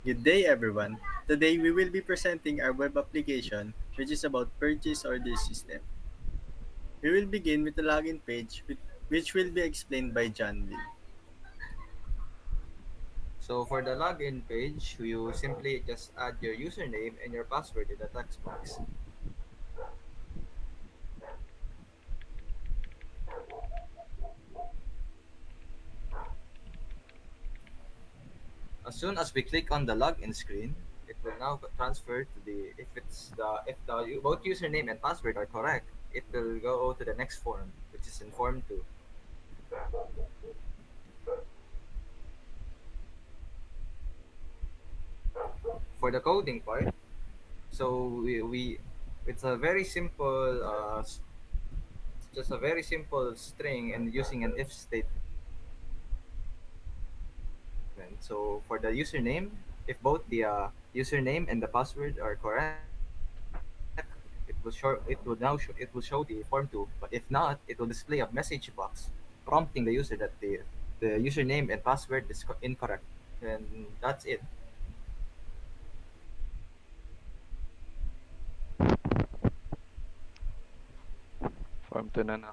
Good day, everyone. Today we will be presenting our web application, which is about purchase order system. We will begin with the login page, which will be explained by John Lee. So for the login page, you simply just add your username and your password in the text box. As soon as we click on the login screen, it will now transfer to the if both username and password are correct, it will go to the next form, which is in form 2. For the coding part, so we it's a very simple just a very simple string and using an if statement. So for the username, if both the username and the password are correct, it will now it will show the form 2. But if not, it will display a message box prompting the user that the username and password is incorrect. And that's it. Form 2 na.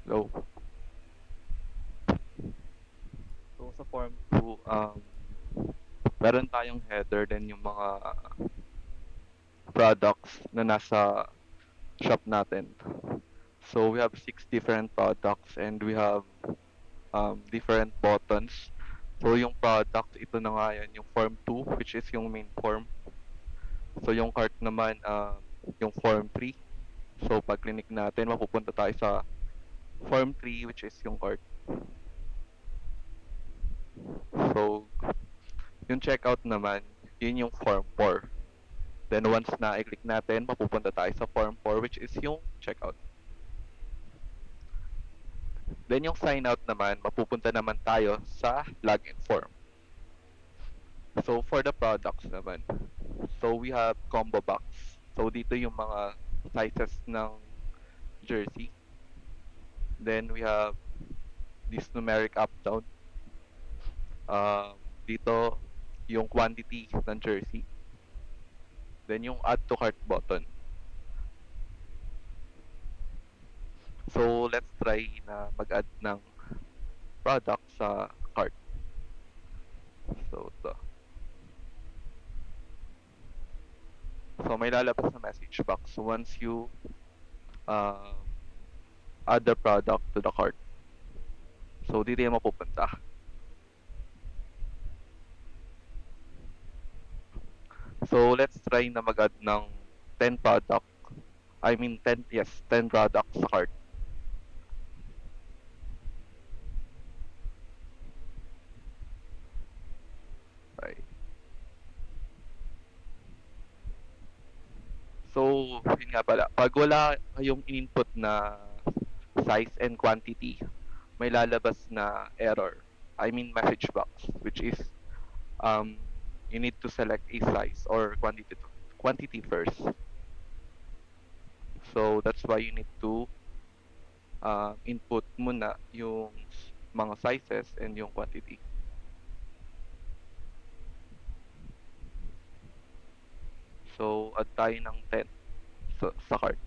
Go. So sa Form 2, meron tayong header din yung mga products na nasa shop natin. So we have 6 different products and we have different buttons. So yung products, ito na nga yan, yung Form 2, which is yung main form. So yung cart naman, yung Form 3. So pag click natin, mapupunta tayo sa Form 3, which is yung cart. So yung checkout naman, yun yung Form 4. Then once na i-click natin, mapupunta tayo sa Form 4, which is yung checkout. Then yung sign out naman, mapupunta naman tayo sa login form. So for the products naman, so we have combo box. So dito yung mga sizes ng jersey. Then we have this numeric up down. Dito yung quantity ng jersey. Then yung add to cart button. So let's try na mag-add ng product sa cart. So ito. So may lalabas na message box once you um, add the product to the cart. So dito yung mapupunta. So let's try na mag-add ng 10 product. I mean 10, yes, 10 products sa cart. Okay. So yun nga pala, pag wala kayong input na size and quantity, may lalabas na error. I mean message box, which is um, you need to select a size or quantity first. So that's why you need to input muna yung mga sizes and yung quantity. So add tayo ng 10 sa cart.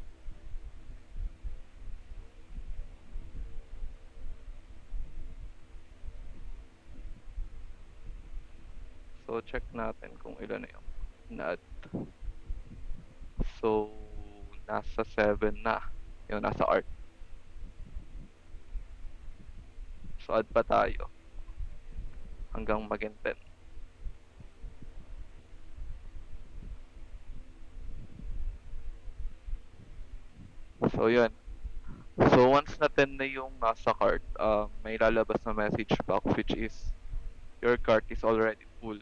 So check natin kung ilan na yung na-add. So nasa 7 na yung nasa art. So add pa tayo hanggang maging 10. So yun. So once na 10 na yung nasa cart, may lalabas na message box which is your cart is already full.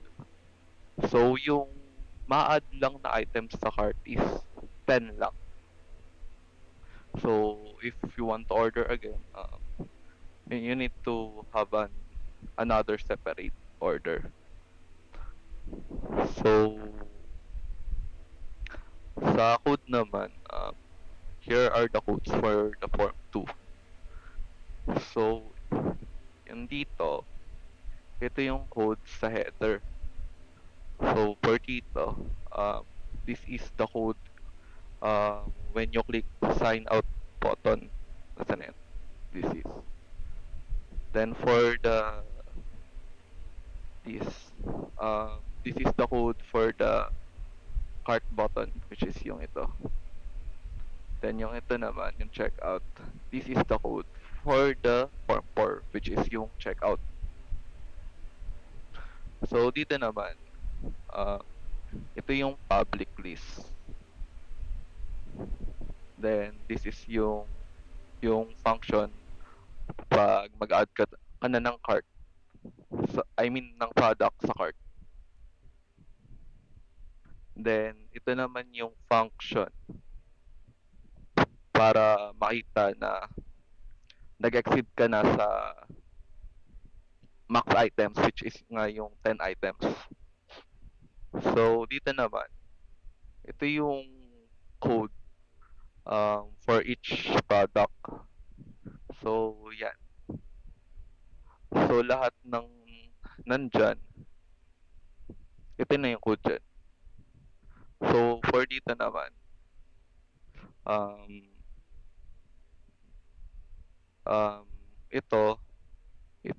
So yung ma-add lang na items sa cart is 10 lang. So if you want to order again, you need to have another separate order. So sa code naman, here are the codes for the form 2. So, yun dito, ito yung code sa header. So for dito, this is the code when you click sign out button. Nasaan na yan? This is. Then for this, this is the code for the cart button, which is yung ito. Then yung ito naman, yung checkout. This is the code for the form 4, which is yung checkout. So dito naman, ito yung public list. Then this is yung function pag mag-add ka na ng cart. I mean ng product sa cart. Then ito naman yung function para makita na nag-exceed ka na sa max items, which is nga yung 10 items. So dito naman, ito yung code for each product. So yan. So lahat ng nandyan, ito na yung code dyan. So for dito naman, um, ito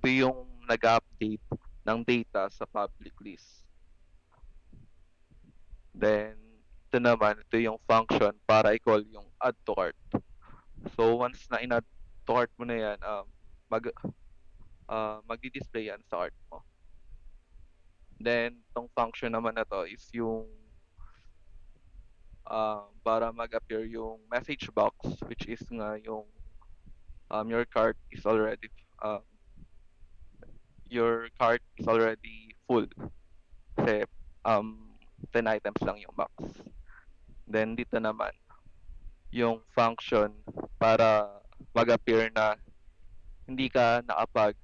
yung nag-update ng data sa public list. Then, ito naman, ito yung function para i-call yung add to cart. So, once na in-add to cart mo na yan, magdi-display yan sa cart mo. Then, itong function naman na to is yung para mag-appear yung message box, which is nga yung your cart is already full. Kasi 10 items lang yung max. Then dito naman, yung function para mag-appear na hindi ka nakapag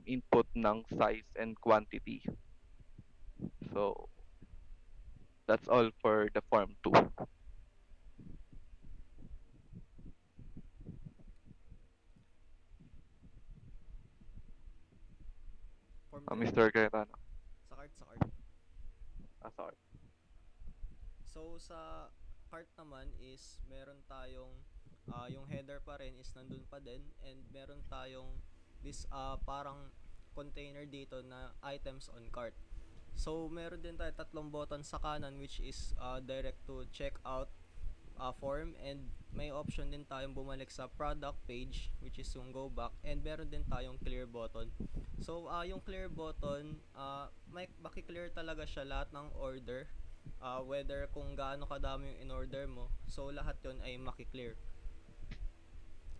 input ng size and quantity. So, that's all for the form 2. Form 3. Mr. Cayetano. Sa cart, sa cart. Sorry. So, sa cart naman is meron tayong yung header pa rin is nandun pa din, and meron tayong this parang container dito na items on cart. So, meron din tayo tatlong button sa kanan, which is direct to checkout form, and may option din tayong bumalik sa product page, which is yung go back, and meron din tayong clear button. So yung clear button, maki-clear talaga siya lahat ng order, whether kung gaano kadami yung in-order mo, so lahat yon ay maki-clear.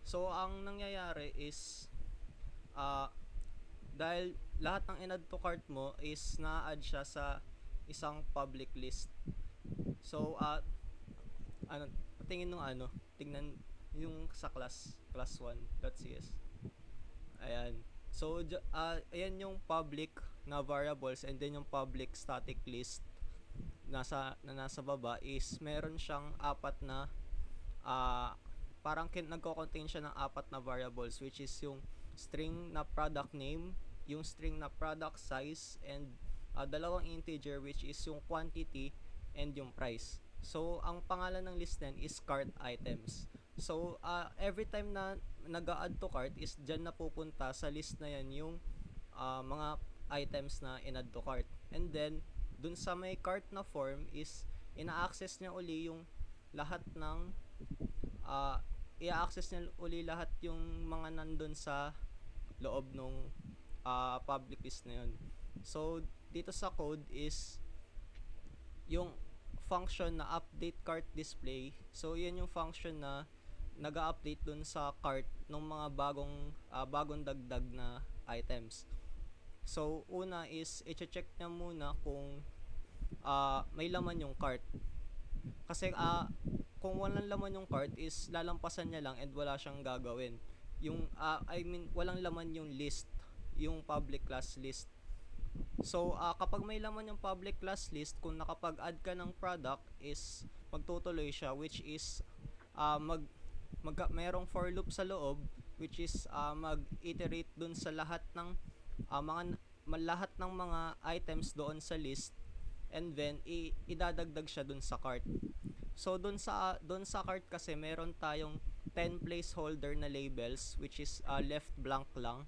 So ang nangyayari is dahil lahat ng in-add to cart mo is na-add siya sa isang public list. So tingnan yung sa class 1.cs. Ayan. So ayan yung public na variables, and then yung public static list nasa baba is meron siyang apat na parang nagko-contain siya ng apat na variables, which is yung string na product name, yung string na product size, and dalawang integer, which is yung quantity and yung price. So ang pangalan ng list din is cart items. So every time na nag-add to cart is dyan na pupunta sa list na yan yung mga items na in-add to cart. And then dun sa may cart na form is ina-access niya uli yung lahat ng i-access niya uli lahat yung mga nandun sa loob nung public list na yun. So dito sa code is yung function na update cart display. So yan yung function na nag-update dun sa cart ng mga bagong dagdag na items. So una is i-check niya muna kung may laman yung cart. Kasi kung walang laman yung cart is lalampasan niya lang and wala siyang gagawin. Yung walang laman yung list, yung public class list. So kapag may laman yung public class list, kung nakapag-add ka ng product is magtutuloy siya, which is merong for loop sa loob, which is mag-iterate dun sa lahat ng mga lahat ng mga items doon sa list, and then idadagdag siya dun sa cart. So dun sa cart kasi meron tayong 10 placeholder na labels, which is left blank lang.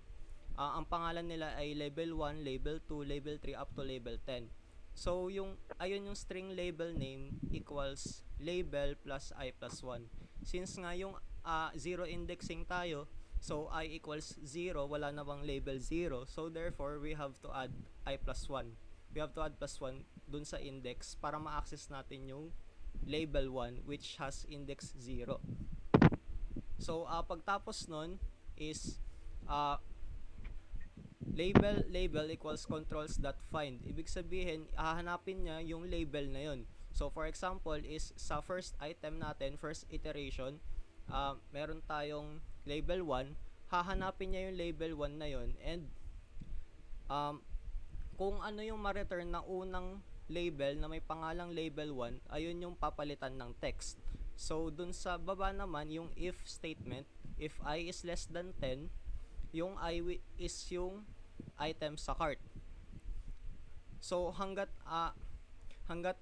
Ang pangalan nila ay label 1, label 2, label 3 up to label 10. So ayun yung string label name equals label plus I plus 1. Since nga yung zero indexing tayo, so I equals 0, wala na bang label 0. So therefore, we have to add I plus 1. We have to add plus 1 dun sa index para ma-access natin yung label 1 which has index 0. So pagtapos nun is label equals controls.find. Ibig sabihin, hahanapin niya yung label na yun. So for example is sa first item natin, first iteration, meron tayong label 1, hahanapin niya yung label 1 na yun, and kung ano yung ma-return na unang label na may pangalang label 1, ayun yung papalitan ng text. So dun sa baba naman, yung if statement, if I is less than 10, yung I is yung item sa cart. So hanggat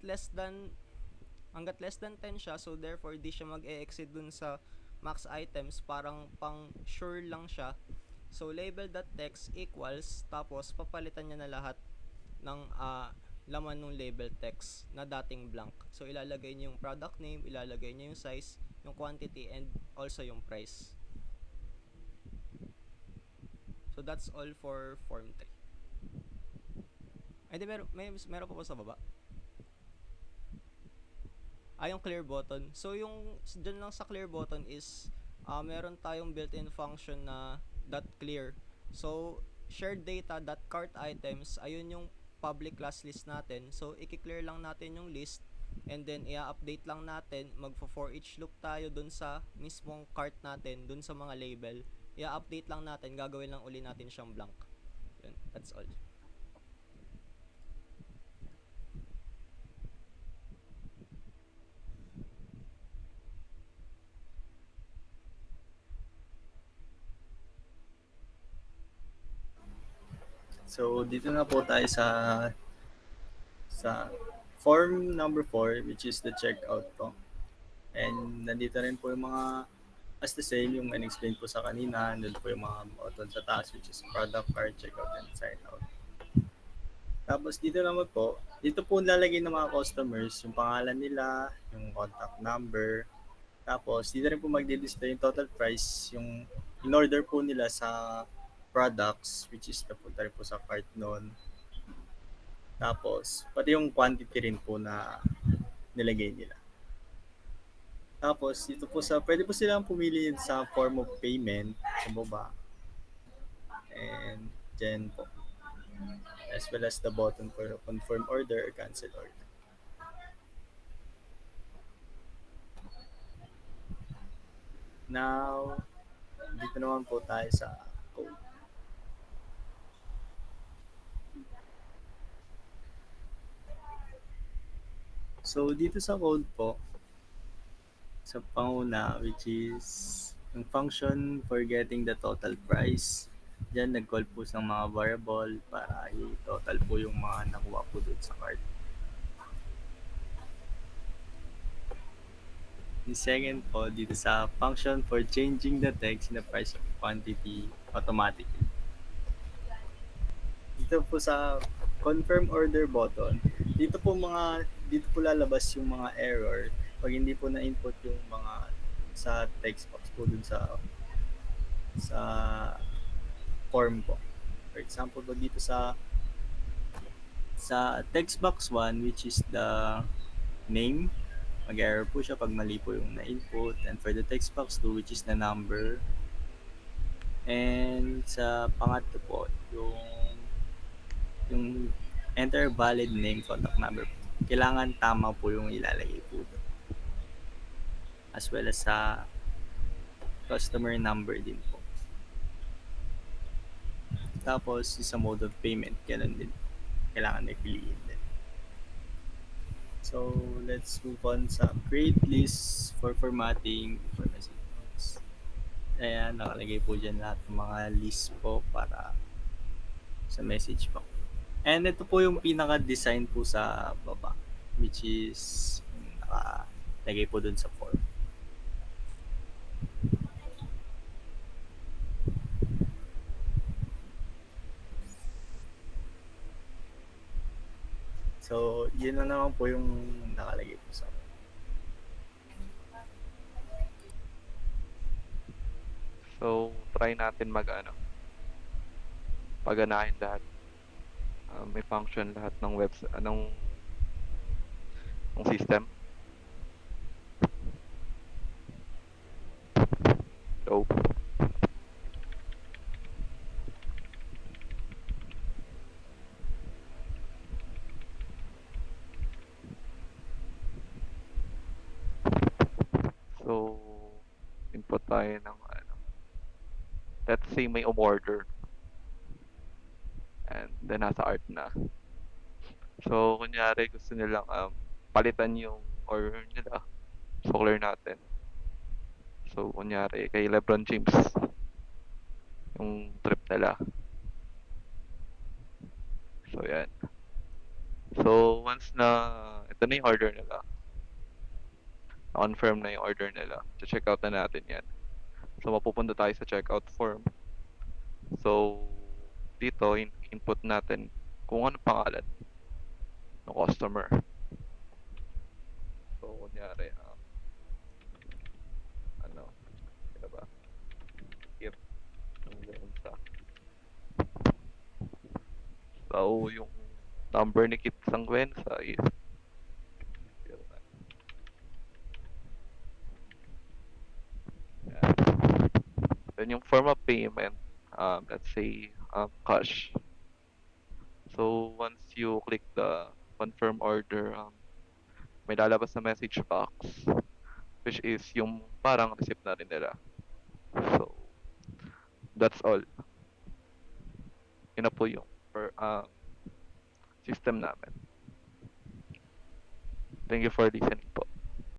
less than 10 siya, so therefore di siya mag-e-exceed dun sa max items, parang pang sure lang siya. So label.text equals, tapos papalitan niya na lahat ng laman ng label text na dating blank. So ilalagay niya yung product name, ilalagay niya yung size, yung quantity, and also yung price. So that's all for form 3. Ay, di, meron pa sa baba. Yung clear button. So yung dyan lang sa clear button is meron tayong built-in function na .clear. So shared data .cart items, ayun yung public class list natin. So i-clear lang natin yung list, and then i-update lang natin, magfo-for each loop tayo dun sa mismong cart natin, dun sa mga label. I-update lang natin, gagawin lang uli natin siyang blank. Yun, that's all. So dito na po tayo sa form number 4, which is the checkout po. And nandito rin po yung mga, as the same, yung in-explain po sa kanina, nandun po yung mga button sa taas, which is product, cart, checkout, and sign out. Tapos dito naman po, dito po lalagay ng mga customers yung pangalan nila, yung contact number. Tapos dito rin po magdi-display yung total price, yung in order po nila sa products, which is napunta rin po sa cart noon. Tapos pati yung quantity rin po na nilagay nila. Tapos dito po pwede po silang pumili sa form of payment sa baba. And then po, as well as the button for confirm order or cancel order. Now, dito naman po tayo sa code. So, dito sa code po, sa panguna, which is yung function for getting the total price, dyan nag-call po sa mga variable para i-total po yung mga nakuha po doon sa cart. Yung second po, dito sa function for changing the text in the price of quantity automatically. Dito po sa confirm order button, dito po lalabas yung mga error pag hindi po na-input yung mga sa text box po dun sa form po. For example po dito sa text box 1, which is the name, mag-error po siya pag mali po yung na-input. And for the text box 2, which is the number. And sa pangatlo po, yung enter valid name, contact number. Kailangan tama po yung ilalagay po doon. As well as sa customer number din po. Tapos sa mode of payment, ganun din. Kailangan may piliin din. So, let's move on sa create list for formatting for message notes. Ayan, nakalagay po dyan lahat ng mga list po para sa message po. And ito po yung pinaka-design po sa baba, which is nakalagay po dun sa form. So, yun na naman po yung nakalagay po sa So, try natin paganahin lahat. May function lahat ng ng system. So, so input tayo ng let's say may umorder. And then nasa art na. So, kunyari gusto nilang palitan yung order nila. So, clear natin. So, kunyari kay LeBron James yung trip nila. So, yan. So, once na ito na yung order nila, na-confirm na yung order nila, check out na natin yan. So, mapupunta tayo sa checkout form. So, dito, input natin kung ano pangalan ng customer. So, kunyari, ano ba? Here. Sa. So, yung number ni Kit Sangwensa is yan. Then yung form of payment, let's say cash. So once you click the confirm order, may lalabas na message box, which is yung parang receipt na rin nila. So that's all. Yun na po yung system namin. Thank you for listening po.